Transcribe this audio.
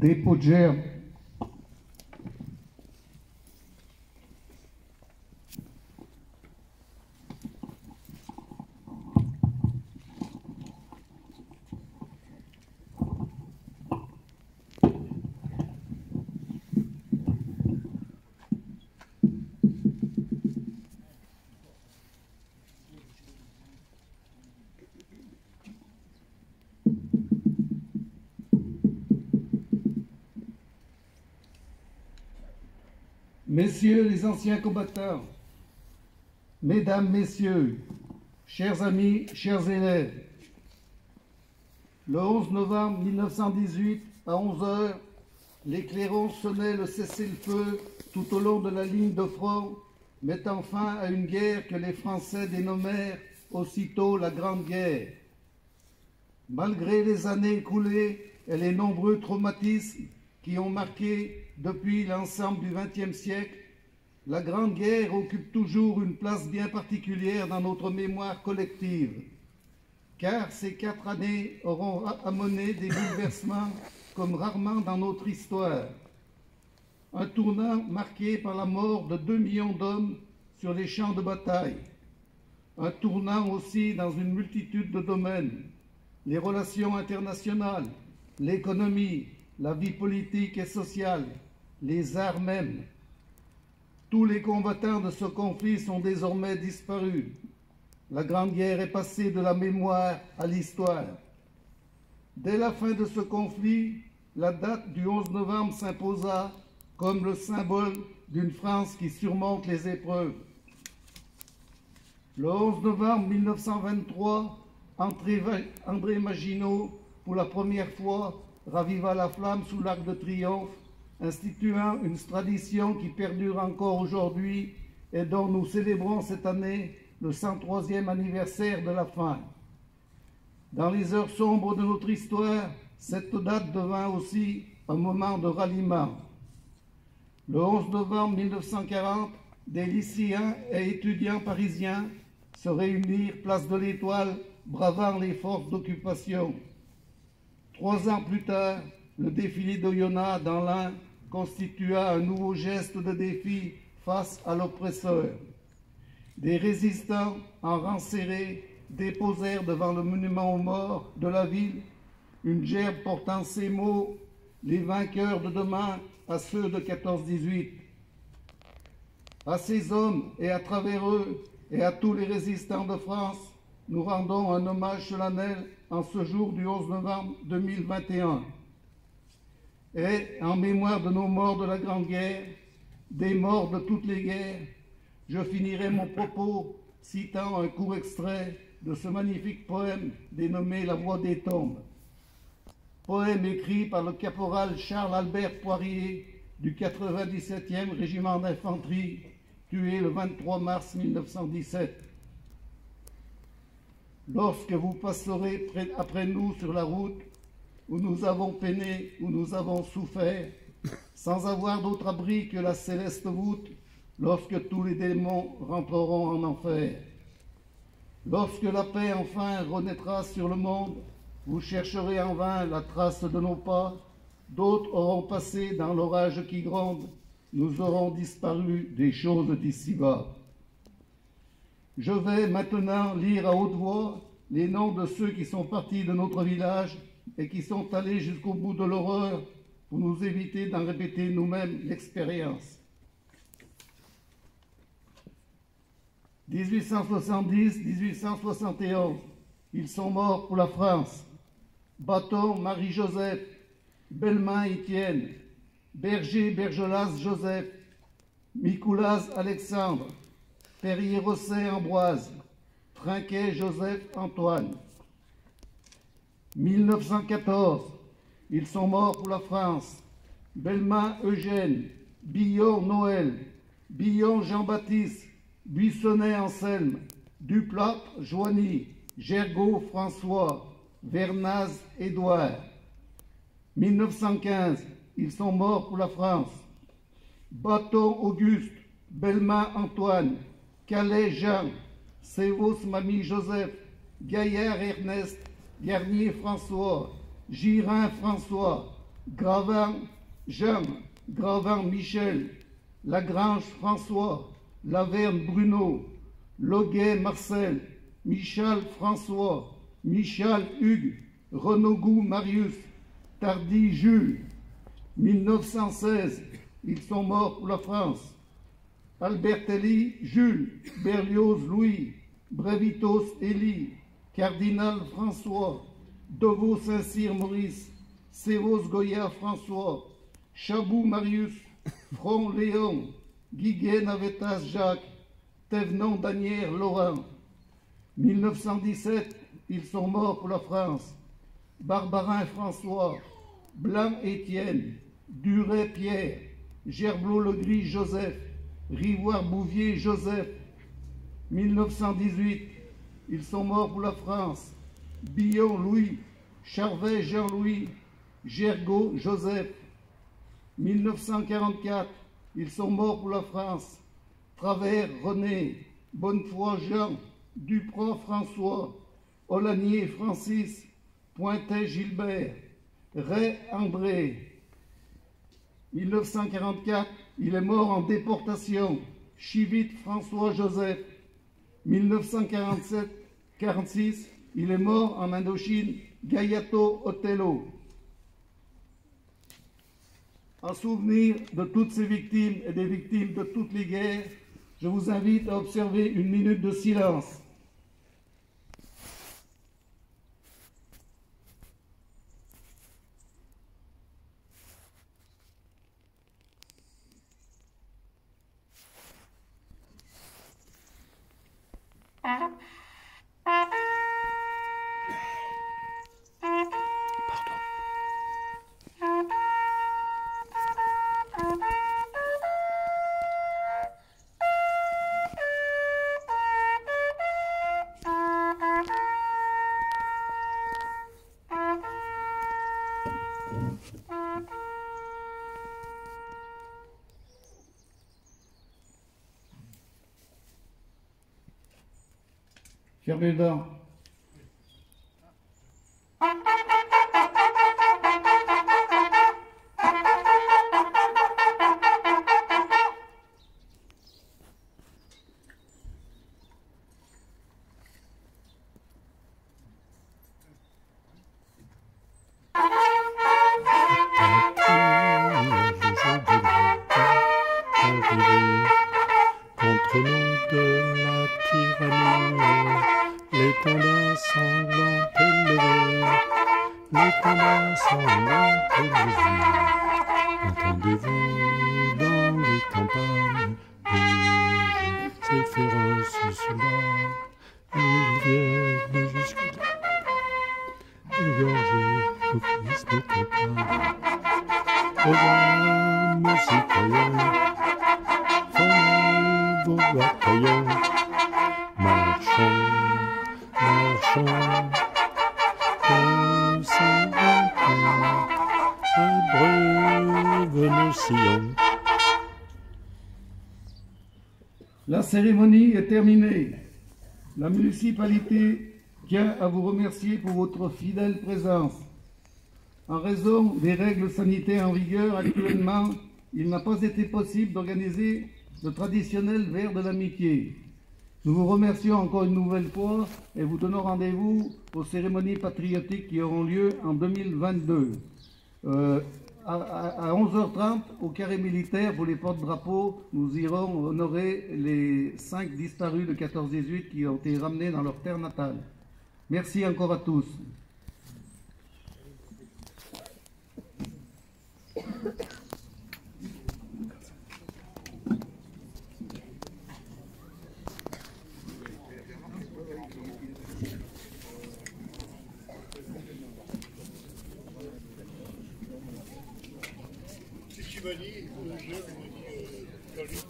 dépôt de gerbe. Messieurs les anciens combattants, mesdames, messieurs, chers amis, chers élèves, le 11 novembre 1918, à 11 h, les clairons sonnaient le cessez-le-feu tout au long de la ligne de front, mettant fin à une guerre que les Français dénommèrent aussitôt la Grande Guerre. Malgré les années écoulées et les nombreux traumatismes qui ont marqué depuis l'ensemble du XXe siècle, la Grande Guerre occupe toujours une place bien particulière dans notre mémoire collective, car ces 4 années auront amené des bouleversements comme rarement dans notre histoire. Un tournant marqué par la mort de 2 millions d'hommes sur les champs de bataille. Un tournant aussi dans une multitude de domaines, les relations internationales, l'économie, la vie politique et sociale, les arts même. Tous les combattants de ce conflit sont désormais disparus. La Grande Guerre est passée de la mémoire à l'histoire. Dès la fin de ce conflit, la date du 11 novembre s'imposa comme le symbole d'une France qui surmonte les épreuves. Le 11 novembre 1923, André Maginot, pour la première fois, raviva la flamme sous l'Arc de Triomphe, instituant une tradition qui perdure encore aujourd'hui et dont nous célébrons cette année le 103e anniversaire de la fin. Dans les heures sombres de notre histoire, cette date devint aussi un moment de ralliement. Le 11 novembre 1940, des lycéens et étudiants parisiens se réunirent place de l'Étoile, bravant les forces d'occupation. 3 ans plus tard, le défilé d'Oyonnax dans l'Ain constitua un nouveau geste de défi face à l'oppresseur. Des résistants en rang serré déposèrent devant le monument aux morts de la ville une gerbe portant ces mots: « Les vainqueurs de demain à ceux de 14-18 ». À ces hommes et à travers eux et à tous les résistants de France, nous rendons un hommage solennel en ce jour du 11 novembre 2021. Et en mémoire de nos morts de la Grande Guerre, des morts de toutes les guerres, je finirai mon propos citant un court extrait de ce magnifique poème dénommé La Voix des tombes. Poème écrit par le caporal Charles-Albert Poirier du 97e régiment d'infanterie, tué le 23 mars 1917. Lorsque vous passerez après nous sur la route, où nous avons peiné, où nous avons souffert, sans avoir d'autre abri que la céleste voûte, lorsque tous les démons rentreront en enfer. Lorsque la paix enfin renaîtra sur le monde, vous chercherez en vain la trace de nos pas, d'autres auront passé dans l'orage qui gronde, nous aurons disparu des choses d'ici-bas. Je vais maintenant lire à haute voix les noms de ceux qui sont partis de notre village et qui sont allés jusqu'au bout de l'horreur pour nous éviter d'en répéter nous-mêmes l'expérience. 1870-1871, ils sont morts pour la France. Bâton Marie-Joseph, Belmain Étienne, Berger Bergelas Joseph, Micoulas Alexandre, Perrier-Rosset Ambroise, Trinquet Joseph Antoine. 1914, ils sont morts pour la France. Belmain Eugène, Billon Noël, Billon Jean-Baptiste, Buissonnet Anselme, Duplâtre Joigny, Gergaud François, Vernaz Édouard. 1915, ils sont morts pour la France. Bâton Auguste, Belmain Antoine, Calais Jean, Sévos Mamie Joseph, Gaillard Ernest, Garnier François, Girin François, Gravin Jean, Gravin Michel, Lagrange François, Laverne Bruno, Loguet Marcel, Michal François, Michal Hugues, Renogou Marius, Tardy Jules. 1916, ils sont morts pour la France. Albertelli Jules, Berlioz Louis, Brevitos Élie, Cardinal François, Deveau Saint-Cyr Maurice, Sévos Goya François, Chabou Marius, Front Léon, Guiguet Navetas Jacques, Thévenon Danière Laurent. 1917, ils sont morts pour la France. Barbarin François, Blanc Étienne, Duret Pierre, Gerblot-Legris Joseph, Rivoire-Bouvier Joseph. 1918, ils sont morts pour la France. Billon Louis, Charvet Jean-Louis, Gergaud Joseph. 1944, ils sont morts pour la France. Travers René, Bonnefoy Jean, Duprat François, Olanier Francis, Pointet Gilbert, Ray André. 1944, il est mort en déportation. Chivit François Joseph. 1947-46, il est mort en Indochine. Gaillato Otello. En souvenir de toutes ces victimes et des victimes de toutes les guerres, je vous invite à observer une minute de silence. Fermez les dents. Contre nous de la tyrannie, l'étendard sanglant élevé, l'étendard sanglant élevé. Entendez-vous dans les campagnes, ces féroces soldats, ils viennent jusque-là, égorger nos fils, nos campagnes. Aux âmes citoyens, vos bataillons, marchons, marchons, sans rancune, abreuve nos sillons. La cérémonie est terminée. La municipalité tient à vous remercier pour votre fidèle présence. En raison des règles sanitaires en vigueur actuellement, il n'a pas été possible d'organiser le traditionnel verre de l'amitié. Nous vous remercions encore une nouvelle fois et vous donnons rendez-vous aux cérémonies patriotiques qui auront lieu en 2022. À 11h30, au carré militaire, pour les porte-drapeaux, nous irons honorer les 5 disparus de 14-18 qui ont été ramenés dans leur terre natale. Merci encore à tous. Si tu m'as dit, je me dis,